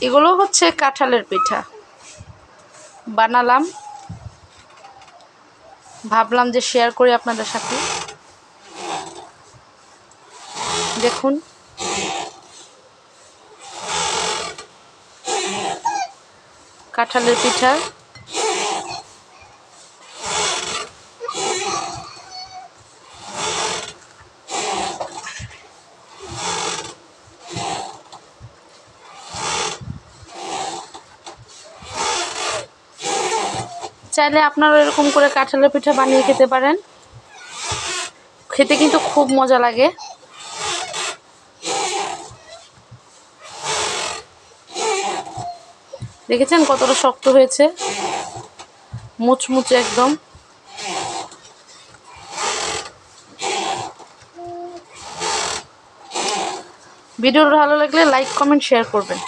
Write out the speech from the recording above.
এগুলো হচ্ছে কাঁঠালের পিঠা বানালাম, ভাবলাম যে শেয়ার করি আপনাদের সাথে। দেখুন কাঁঠালের পিঠা। চাইলে আপনারা এরকম করে কাঁঠালের পিঠা বানিয়ে খেতে পারেন, খেতে কিন্তু খুব মজা লাগে। দেখেছেন কতটা শক্ত হয়েছে, মুচমুচে একদম। ভিডিওটা ভালো লাগলে লাইক কমেন্ট শেয়ার করবেন।